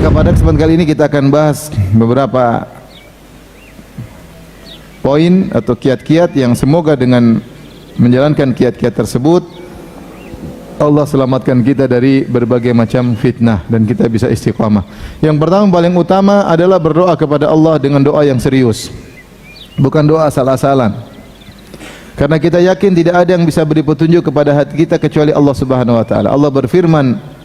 Maka pada kesempatan kali ini kita akan bahas beberapa poin atau kiat-kiat yang semoga dengan menjalankan kiat-kiat tersebut Allah selamatkan kita dari berbagai macam fitnah dan kita bisa istiqamah. Yang pertama paling utama adalah berdoa kepada Allah dengan doa yang serius, bukan doa asal-asalan. Karena kita yakin tidak ada yang bisa beri petunjuk kepada hati kita kecuali Allah Subhanahu wa taala. Allah berfirman,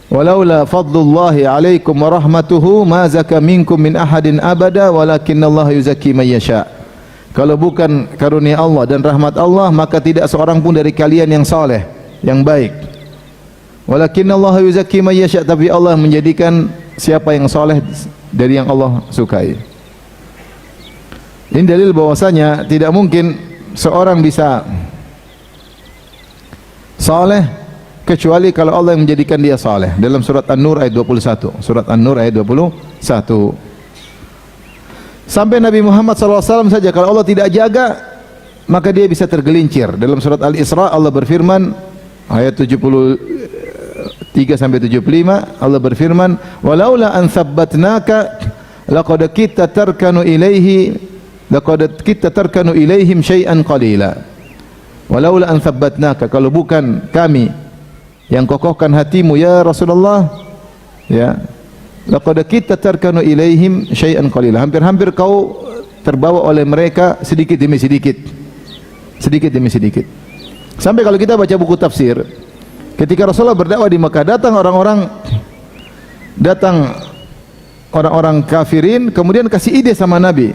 "Walaula fadlullahi 'alaikum wa rahmatuhu ma zaka minkum min ahadin abada walakinallaha yuzakki man yasha." Kalau bukan karunia Allah dan rahmat Allah, maka tidak seorang pun dari kalian yang saleh, yang baik. Walakinallaha yuzakki man yasha, tapi Allah menjadikan siapa yang saleh dari yang Allah sukai. Ini dalil bahwasanya tidak mungkin seorang bisa saleh kecuali kalau Allah yang menjadikan dia saleh. Dalam surat An-Nur ayat 21. Surat An-Nur ayat 21. Sampai Nabi Muhammad SAW saja kalau Allah tidak jaga, maka dia bisa tergelincir. Dalam surat Al-Isra Allah berfirman ayat 73 sampai 75, Allah berfirman, "Walaula an tsabbatnaka laqad kitta tarkanu ilaihim syai'an qalila." Walaula an tsabbatnaka, kalau bukan kami yang kokohkan hatimu ya Rasulullah, ya, laqad kitta tarkanu ilaihim syai'an qalila. Hampir-hampir kau terbawa oleh mereka sedikit demi sedikit. Sedikit demi sedikit. Sampai kalau kita baca buku tafsir, ketika Rasulullah berdakwah di Mekah, datang orang-orang kafirin, kemudian kasih ide sama Nabi.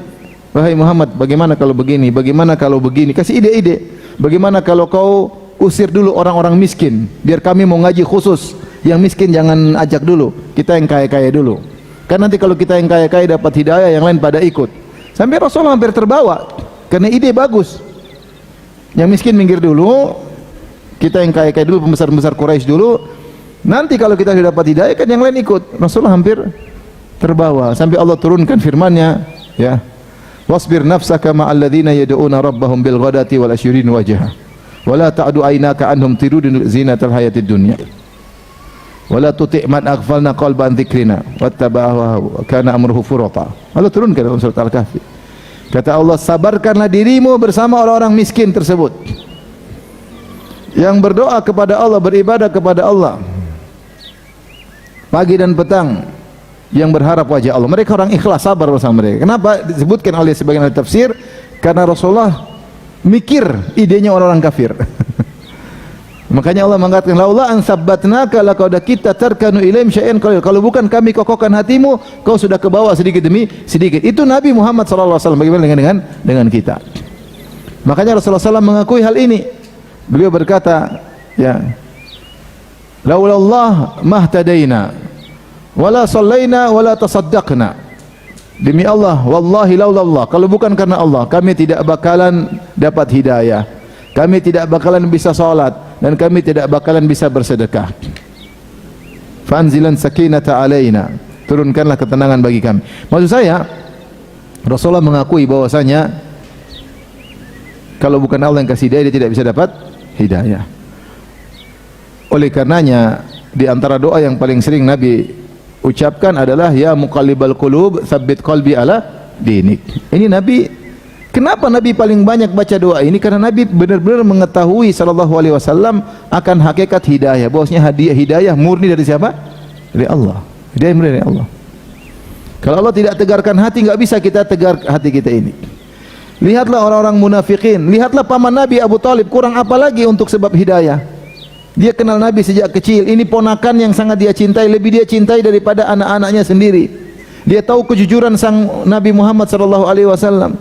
Wahai Muhammad, bagaimana kalau begini? Bagaimana kalau begini? Kasih ide-ide. Bagaimana kalau kau usir dulu orang-orang miskin, biar kami mau ngaji khusus. Yang miskin jangan ajak dulu, kita yang kaya-kaya dulu. Kan nanti kalau kita yang kaya-kaya dapat hidayah, yang lain pada ikut. Sampai Rasulullah hampir terbawa, karena ide bagus. Yang miskin minggir dulu, kita yang kaya-kaya dulu, pembesar-pembesar Quraisy dulu. Nanti kalau kita sudah dapat hidayah, kan yang lain ikut. Rasulullah hampir terbawa, sampai Allah turunkan firman-Nya, ya. Wasbir nafsaka ma'al ladzina yad'una rabbahum bil ghadati wal asyrin wajha. Wala ta'du aynaka anhum tiridun zinatal hayatid dunya. Wala tuti' man aghfalna qalban dzikrina wattaba'a kana amruhu furata. Allah turunkan dalam surat Al-Kahfi. Kata Allah, sabarkanlah dirimu bersama orang-orang miskin tersebut yang berdoa kepada Allah, beribadah kepada Allah pagi dan petang, yang berharap wajah Allah. Mereka orang ikhlas, sabar bersama mereka. Kenapa disebutkan oleh sebagian ahli tafsir? Karena Rasulullah mikir idenya orang-orang kafir. Makanya Allah mengatakan, laula an sabbatnaka laqad kitta tarkanu ilaihim syai'an qalil. Kalau bukan kami kokohkan hatimu, kau sudah ke bawah sedikit demi sedikit. Itu Nabi Muhammad sallallahu alaihi wasallam. Bagaimana dengan kita? Makanya Rasulullah SAW mengakui hal ini. Beliau berkata, ya, laula Allah mahtadaina wala sallaina wala tasaddaqna. Demi Allah, wallahi laula Allah, kalau bukan karena Allah, kami tidak bakalan dapat hidayah. Kami tidak bakalan bisa salat dan kami tidak bakalan bisa bersedekah. Fanzilan sakinata alaina, turunkanlah ketenangan bagi kami. Maksud saya, Rasulullah mengakui bahwasanya kalau bukan Allah yang kasih hidayah, dia tidak bisa dapat hidayah. Oleh karenanya, di antara doa yang paling sering Nabi ucapkan adalah, ya muqallibal qulub tsabbit qalbi ala dinik. Ini Nabi. Kenapa Nabi paling banyak baca doa ini? Karena Nabi benar-benar mengetahui sallallahu alaihi wasallam akan hakikat hidayah. Bahwasanya hidayah murni dari siapa? Dari Allah. Hidayah murni dari Allah. Kalau Allah tidak tegarkan hati, enggak bisa kita tegar hati kita ini. Lihatlah orang-orang munafikin, lihatlah paman Nabi Abu Thalib, kurang apa lagi untuk sebab hidayah. Dia kenal Nabi sejak kecil. Ini ponakan yang sangat dia cintai, lebih dia cintai daripada anak-anaknya sendiri. Dia tahu kejujuran sang Nabi Muhammad sallallahu alaihi wasallam.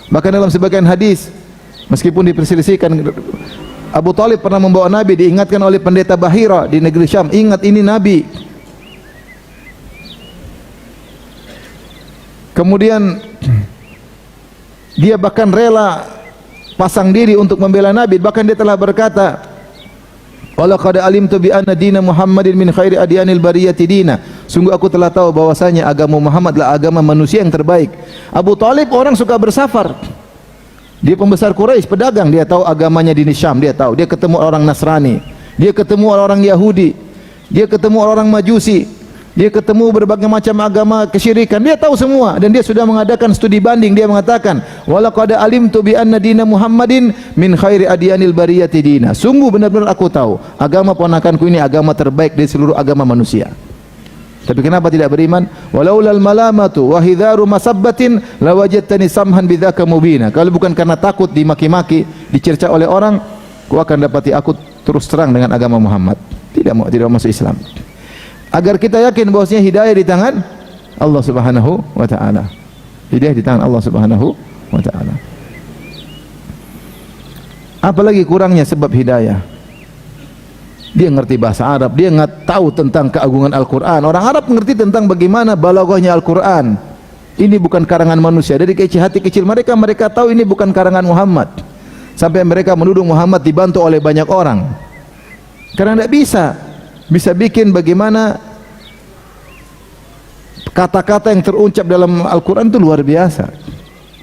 Bahkan dalam sebagian hadis, meskipun diperselisihkan, Abu Thalib pernah membawa Nabi, diingatkan oleh pendeta Bahira di negeri Syam, ingat ini Nabi. Kemudian dia bahkan rela pasang diri untuk membela Nabi. Bahkan dia telah berkata, walaqad alimtu bi anna dina Muhammadin min khairi adyanil bariyati dina. Sungguh aku telah tahu bahwasanya agama Muhammad adalah agama manusia yang terbaik. Abu Thalib orang suka bersafar. Dia pembesar Quraisy, pedagang, dia tahu agamanya di Syam, dia tahu. Dia ketemu orang Nasrani, dia ketemu orang Yahudi, dia ketemu orang Majusi. dia ketemu berbagai macam agama kesyirikan, dia tahu semua dan dia sudah mengadakan studi banding. Dia mengatakan, walaqad alimtu bi anna dina Muhammadin min khairi adyanil bariyati dina. Sungguh benar-benar aku tahu agama ponakanku ini agama terbaik dari seluruh agama manusia. Tapi kenapa tidak beriman? Walaulal malamatu wa hidharu masabbatin lawajadtani samhan bidzaka mubina. Kalau bukan karena takut dimaki-maki, dicerca oleh orang, kau akan dapati aku terus terang dengan agama Muhammad. Tidak masuk Islam. Agar kita yakin bahwasanya hidayah di tangan Allah Subhanahu wa taala. Hidayah di tangan Allah Subhanahu wa taala. Apalagi kurangnya sebab hidayah? Dia ngerti bahasa Arab, dia nggak tahu tentang keagungan Al-Qur'an. Orang Arab mengerti tentang bagaimana balaghahnya Al-Qur'an. Ini bukan karangan manusia. Dari hati kecil mereka tahu ini bukan karangan Muhammad. Sampai mereka menuduh Muhammad dibantu oleh banyak orang. Karena tidak bisa bikin bagaimana kata-kata yang terucap dalam Al-Quran itu luar biasa.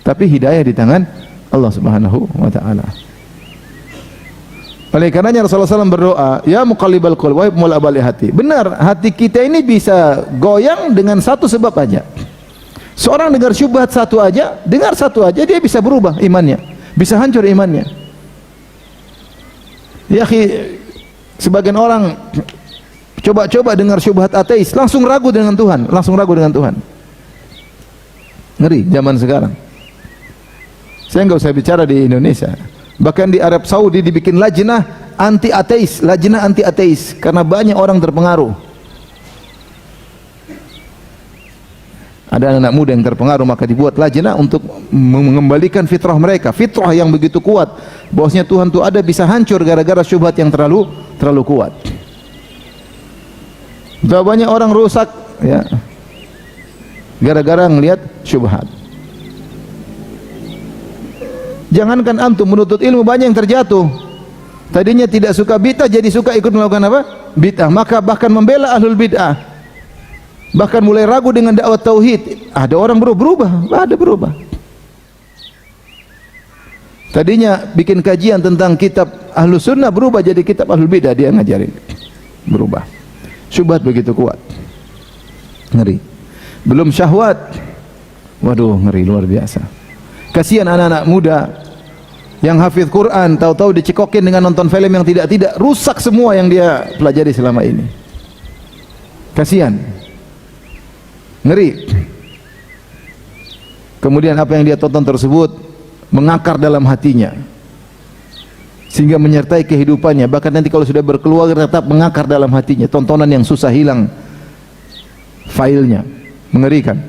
Tapi hidayah di tangan Allah Subhanahu wa ta'ala. Oleh karenanya Rasulullah SAW berdoa, ya muqallibal qulub wa mulabali hati. Benar, hati kita ini bisa goyang dengan satu sebab aja. Seorang dengar syubhat satu aja dia bisa berubah imannya, bisa hancur imannya. Ya akhi, sebagian orang coba dengar syubhat ateis, langsung ragu dengan Tuhan. Ngeri zaman sekarang. Saya enggak usah bicara di Indonesia. Bahkan di Arab Saudi dibikin lajnah anti ateis karena banyak orang terpengaruh. Ada anak muda yang terpengaruh, maka dibuat lajnah untuk mengembalikan fitrah mereka. Fitrah yang begitu kuat bahwasanya Tuhan itu ada bisa hancur gara-gara syubhat yang terlalu kuat. Sudah banyak orang rusak ya gara-gara ngelihat syubhat. Jangankan antum menuntut ilmu, banyak yang terjatuh. Tadinya tidak suka bid'ah jadi suka ikut melakukan apa? Bid'ah. Maka bahkan membela ahlul bid'ah. Bahkan mulai ragu dengan dakwah tauhid. Ada orang berubah. Tadinya bikin kajian tentang kitab Ahlus Sunnah, berubah jadi kitab Ahlul Bidah, dia ngajarin. Berubah. Syubhat begitu kuat. Ngeri. Belum syahwat. Waduh, ngeri luar biasa. Kasihan anak-anak muda yang hafiz Quran, tahu-tahu dicekokin dengan nonton film yang tidak, rusak semua yang dia pelajari selama ini. Kasihan. Ngeri. Kemudian apa yang dia tonton tersebut mengakar dalam hatinya sehingga menyertai kehidupannya, bahkan nanti kalau sudah berkeluarga tetap mengakar dalam hatinya. Tontonan yang susah hilang filenya, mengerikan.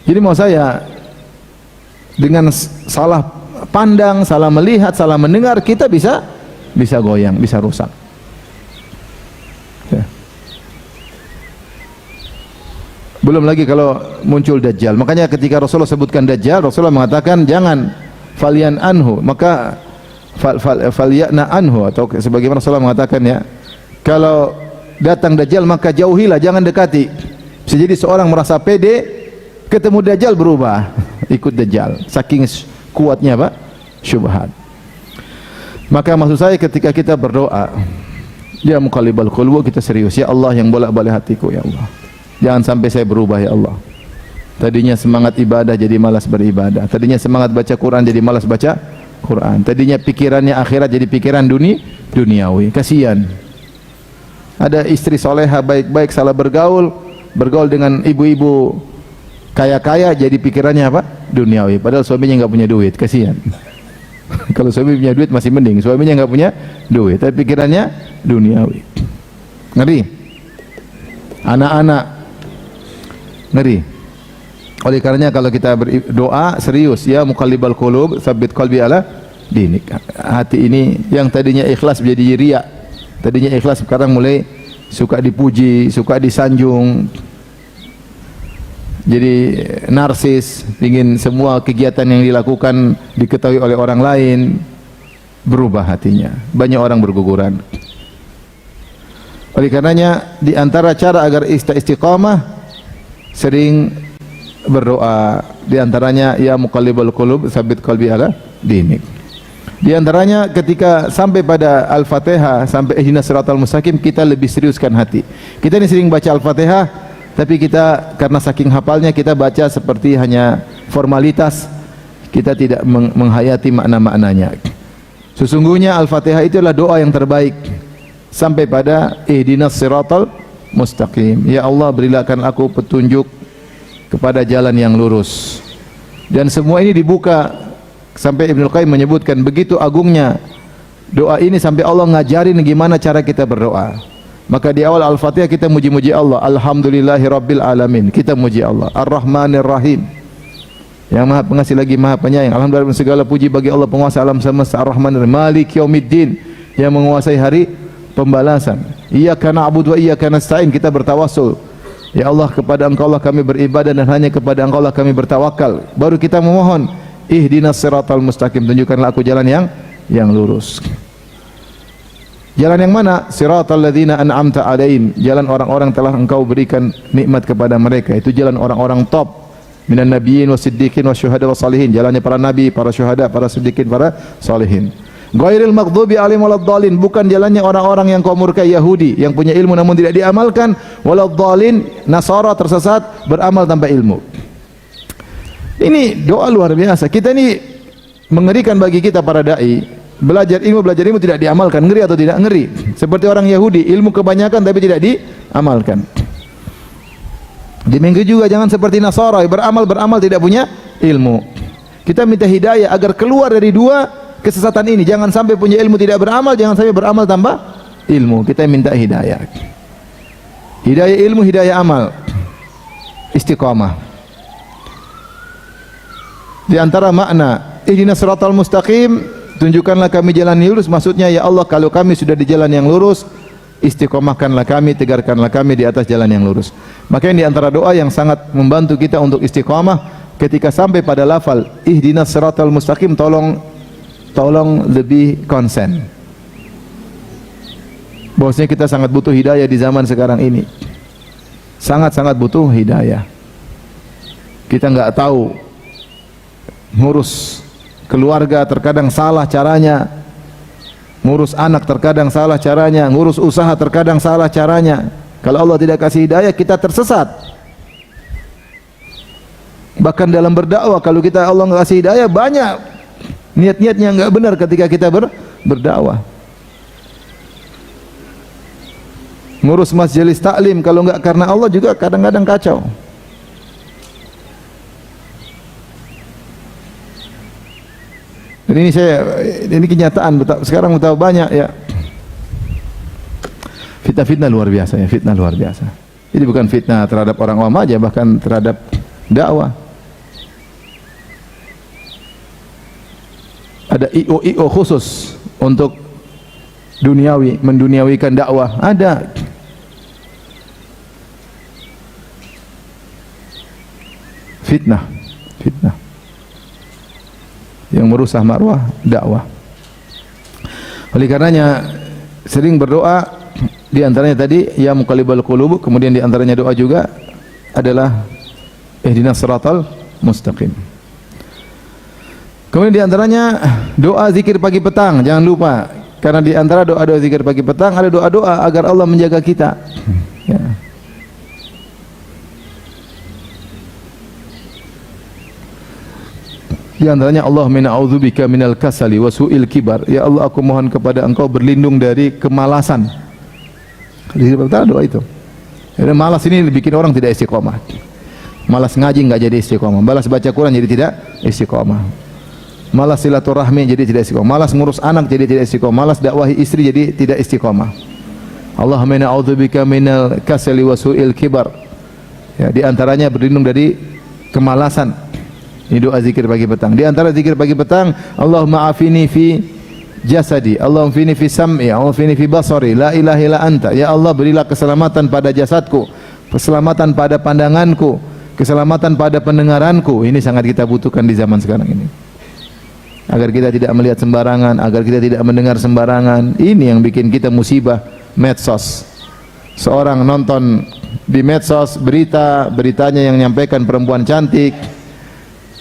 Jadi mau saya, dengan salah pandang, salah melihat, salah mendengar, kita bisa goyang, bisa rusak ya. Belum lagi kalau muncul Dajjal. Makanya ketika Rasulullah sebutkan Dajjal, Rasulullah mengatakan jangan falian anhu, maka falyana anhu, atau sebagaimana Rasulullah mengatakan ya, kalau datang Dajjal maka jauhilah, jangan dekati. Bisa jadi seorang merasa pede, ketemu Dajjal berubah, ikut Dajjal, saking kuatnya Pak syubhat. Maka maksud saya ketika kita berdoa, ya muqallibal qulub, kita serius, ya Allah yang bolak-balik hatiku, ya Allah jangan sampai saya berubah, ya Allah. Tadinya semangat ibadah jadi malas beribadah, tadinya semangat baca Quran jadi malas baca Quran, tadinya pikirannya akhirat jadi pikiran duniawi. Kasihan. Ada istri soleha baik-baik salah bergaul dengan ibu-ibu kaya-kaya, jadi pikirannya apa? Duniawi. Padahal suaminya nggak punya duit. Kasihan. Kalau suami punya duit masih mending, suaminya nggak punya duit tapi pikirannya duniawi. Ngeri. Anak-anak ngeri. Oleh karenanya kalau kita berdoa serius, ya muqallibal qulub tsabbit qalbi ala dinik. Hati ini yang tadinya ikhlas menjadi riya, tadinya ikhlas sekarang mulai suka dipuji, suka disanjung, jadi narsis, ingin semua kegiatan yang dilakukan diketahui oleh orang lain. Berubah hatinya, banyak orang berguguran. Oleh karenanya di antara cara agar istiqamah, sering berdoa. Di antaranya ya muqallibal qulub tsabbit qalbi ala dinik. Di antaranya ketika sampai pada Al-Fatihah, sampai ihdinas siratal mustaqim, kita lebih seriuskan hati. Kita ini sering baca Al-Fatihah tapi kita karena saking hafalnya kita baca seperti hanya formalitas, kita tidak menghayati makna-maknanya. Sesungguhnya Al-Fatihah itu adalah doa yang terbaik sampai pada ihdinas siratal mustaqim. Ya Allah, berilah aku petunjuk kepada jalan yang lurus. Dan semua ini dibuka sampai Ibnu Qayyim menyebutkan begitu agungnya doa ini sampai Allah ngajarin gimana cara kita berdoa. Maka di awal Al-Fatihah kita muji-muji Allah, Alhamdulillahirabbil alamin. Kita muji Allah, Ar-Rahmanir Rahim. Yang Maha Pengasih lagi Maha Penyayang. Alhamdulillah, segala puji bagi Allah penguasa alam semesta, Ar-Rahmanir Rahim, Malik Yaumiddin, yang menguasai hari pembalasan. Iyyaka na'budu wa iyyaka nasta'in. Kita bertawassul, ya Allah, kepada Engkau lah kami beribadah dan hanya kepada Engkau lah kami bertawakal. Baru kita memohon, ihdinas siratal mustaqim, tunjukkanlah aku jalan yang lurus. Jalan yang mana? Siratal ladzina an'amta alaihim, jalan orang-orang telah Engkau berikan nikmat kepada mereka. Itu jalan orang-orang top, minan nabiyyin wasiddiqin wasyuhada wassalihin, jalannya para nabi, para syuhada, para siddiqin, para salihin. Ghairil maghdubi alaihim waladdallin, bukan jalannya orang-orang yang kau murkai, Yahudi yang punya ilmu namun tidak diamalkan, waladdallin, Nasara tersesat beramal tanpa ilmu. Ini doa luar biasa. Kita ini mengerikan bagi kita para dai. Belajar ilmu tidak diamalkan, ngeri atau tidak ngeri? Seperti orang Yahudi, ilmu kebanyakan tapi tidak diamalkan. Demikian juga jangan seperti Nasara, beramal tidak punya ilmu. Kita minta hidayah agar keluar dari dua kesesatan ini. Jangan sampai punya ilmu tidak beramal, jangan sampai beramal tanpa ilmu. Kita minta hidayah. Hidayah ilmu, hidayah amal. Istiqamah. Di antara makna ihdinas siratal mustaqim, tunjukkanlah kami jalan yang lurus, maksudnya ya Allah, kalau kami sudah di jalan yang lurus, istiqomahkanlah kami, tegarkanlah kami di atas jalan yang lurus. Makanya di antara doa yang sangat membantu kita untuk istiqomah, ketika sampai pada lafal ihdinas siratal mustaqim, tolong lebih konsen. Bahwasanya kita sangat butuh hidayah di zaman sekarang ini. Sangat-sangat butuh hidayah. Kita enggak tahu ngurus keluarga terkadang salah caranya, ngurus anak terkadang salah caranya, ngurus usaha terkadang salah caranya. Kalau Allah tidak kasih hidayah, kita tersesat. Bahkan dalam berdakwah, kalau kita Allah nggak kasih hidayah, banyak niat-niatnya nggak benar ketika kita berdakwah. Ngurus majelis taklim, kalau nggak karena Allah juga kadang-kadang kacau. Dan ini kenyataan, sekarang betapa banyak ya fitnah-fitnah luar biasa ya, fitnah luar biasa. Jadi bukan fitnah terhadap orang awam aja, bahkan terhadap dakwah. Ada IO khusus untuk duniawi, menduniawikan dakwah, ada. Fitnah yang merusak marwah dakwah. Oleh karenanya sering berdoa, di antaranya tadi ya muqallibal qulub, kemudian di antaranya doa juga adalah ihdinas siratal mustaqim. Kemudian di antaranya doa zikir pagi petang, jangan lupa, karena di antara doa-doa zikir pagi petang ada doa-doa agar Allah menjaga kita. Ya. Di antaranya Allahumma inna a'udzubika minal kasali wa su'il kibar. Ya Allah, aku mohon kepada Engkau berlindung dari kemalasan. Di doa itu. Karena malas ini bikin orang tidak istiqomah. Malas ngaji enggak jadi istiqomah. Malas baca Quran jadi tidak istiqomah. Malas silaturahmi jadi tidak istiqomah. Malas ngurus anak jadi tidak istiqomah. Malas dakwahi istri jadi tidak istiqomah. Allahumma inna a'udzubika minal kasali wa su'il kibar. Ya, di antaranya berlindung dari kemalasan. Ini doa zikir pagi petang. Di antara zikir pagi petang, Allahumma afini fi jasadi, Allahumma afini fi sam'i, Allahumma afini fi basari, la ilaha illa anta. Ya Allah, berilah keselamatan pada jasadku, keselamatan pada pandanganku, keselamatan pada pendengaranku. Ini sangat kita butuhkan di zaman sekarang ini. Agar kita tidak melihat sembarangan, agar kita tidak mendengar sembarangan. Ini yang bikin kita musibah medsos. Seorang nonton di medsos beritanya yang menyampaikan perempuan cantik,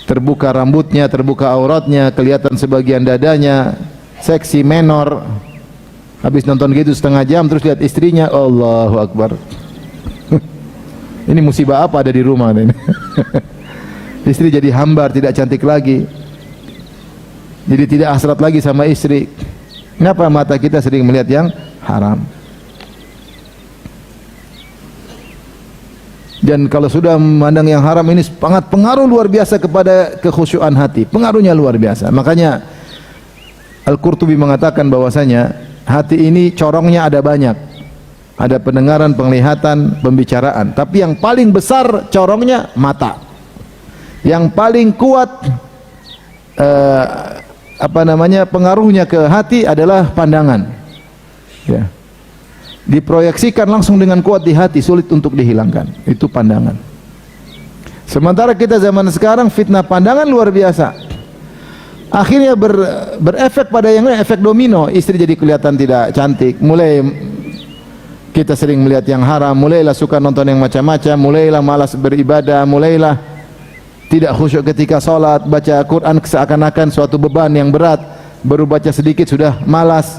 terbuka rambutnya, terbuka auratnya, kelihatan sebagian dadanya, seksi menor. Habis nonton gitu setengah jam, terus lihat istrinya, Allahu Akbar. Ini musibah apa ada di rumah ini? Istri jadi hambar, tidak cantik lagi. Jadi tidak hasrat lagi sama istri. Kenapa mata kita sering melihat yang haram? Dan kalau sudah memandang yang haram ini sangat pengaruh luar biasa kepada kekhusyuan hati. Pengaruhnya luar biasa. Makanya Al-Qurtubi mengatakan bahwasanya hati ini corongnya ada banyak. Ada pendengaran, penglihatan, pembicaraan. Tapi yang paling besar corongnya mata. Yang paling kuat pengaruhnya ke hati adalah pandangan. Ya. Diproyeksikan langsung dengan kuat di hati, sulit untuk dihilangkan. Itu pandangan. Sementara kita zaman sekarang fitnah pandangan luar biasa. Akhirnya berefek pada yang lain, efek domino. Istri jadi kelihatan tidak cantik, mulai kita sering melihat yang haram, mulailah suka nonton yang macam-macam, mulailah malas beribadah, mulailah tidak khusyuk ketika salat, baca Quran seakan-akan suatu beban yang berat, baru baca sedikit sudah malas.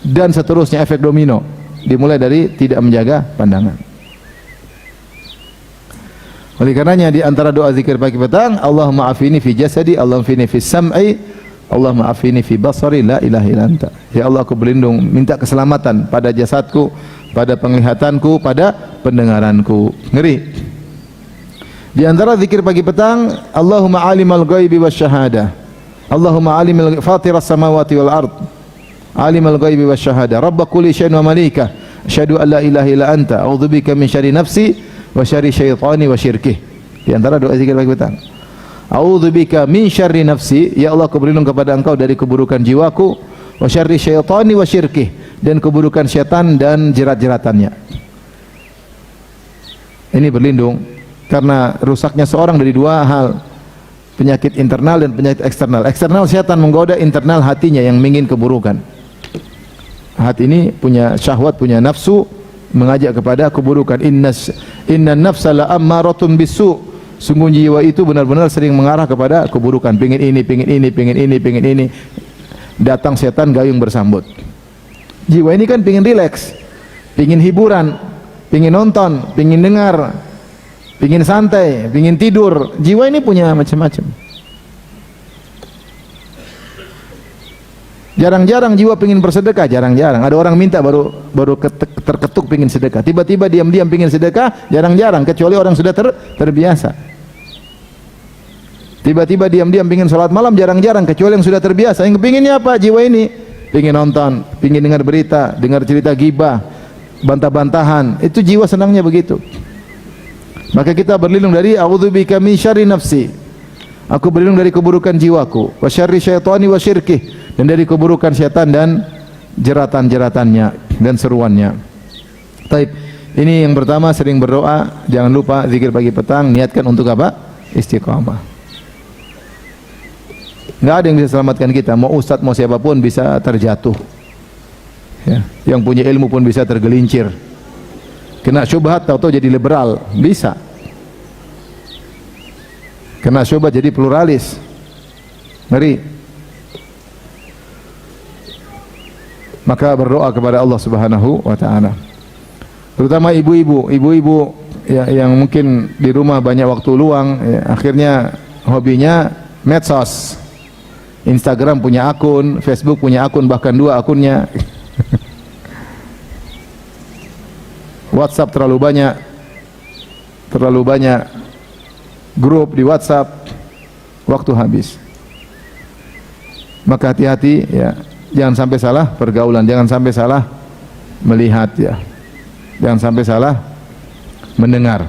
Dan seterusnya, efek domino dimulai dari tidak menjaga pandangan. Oleh karenanya di antara doa zikir pagi petang, Allahumma afini fi jasadi, Allahumma afini fi sam'i, Allahumma afini fi basari, la ilaha illa anta. Ya Allah, aku berlindung, minta keselamatan pada jasadku, pada penglihatanku, pada pendengaranku. Ngeri. Di antara zikir pagi petang, Allahumma alimal ghaibi wasyahadah, Allahumma alimul fatiras samawati wal ard, alimul ghaibi wasyahada, rabb kulli syai'in wa malikah, asyhadu an la ilaha illa anta, a'udzubika min syarri nafsi wa syarri syaitani wa syirkih. Di antara doa zikir pagi petang, a'udzubika min syarri nafsi, ya Allah, aku berlindung kepada Engkau dari keburukan jiwaku, wa syarri syaitani wa syirkih, dan keburukan syaitan dan jerat-jeratannya. Ini berlindung karena rusaknya seorang dari dua hal, penyakit internal dan penyakit eksternal. Eksternal syaitan menggoda, internal hatinya yang ingin keburukan. Hati ini punya syahwat, punya nafsu, mengajak kepada keburukan. Inna nafsa la ammaratun bisu. Sungguh jiwa itu benar-benar sering mengarah kepada keburukan. Pingin ini, pingin ini, pingin ini, pingin ini. Datang setan gayung bersambut. Jiwa ini kan pingin rileks, pingin hiburan, pingin nonton, pingin dengar, pingin santai, pingin tidur. Jiwa ini punya macam-macam. Jarang-jarang jiwa pingin bersedekah, jarang-jarang. Ada orang minta baru terketuk pingin sedekah. Tiba-tiba diam-diam pingin sedekah, jarang-jarang, kecuali orang sudah terbiasa. Tiba-tiba diam-diam pingin salat malam, jarang-jarang, kecuali yang sudah terbiasa. Yang kepinginnya apa? Jiwa ini pingin nonton, pingin dengar berita, dengar cerita gibah, bantah-bantahan. Itu jiwa senangnya begitu. Maka kita berlindung dari a'udzubika min syarri nafsi. Aku berlindung dari keburukan jiwaku, wa syarri syaitani wa syirkih, dan dari keburukan syaitan dan jeratan-jeratannya dan seruannya. Taib. Ini yang pertama, sering berdoa, jangan lupa zikir pagi petang, niatkan untuk apa? Istiqamah. Enggak ada yang bisa selamatkan kita, mau ustaz mau siapapun bisa terjatuh. Ya, yang punya ilmu pun bisa tergelincir. Kena syubhat tahu-tahu jadi liberal, bisa. Kena syubhat jadi pluralis. Ngeri. Maka berdoa kepada Allah Subhanahu wa taala. Terutama ibu-ibu yang mungkin di rumah banyak waktu luang, ya, akhirnya hobinya medsos. Instagram punya akun, Facebook punya akun, bahkan 2 akunnya. WhatsApp terlalu banyak grup di WhatsApp, waktu habis. Maka hati-hati ya, jangan sampai salah pergaulan, jangan sampai salah melihat ya, jangan sampai salah mendengar.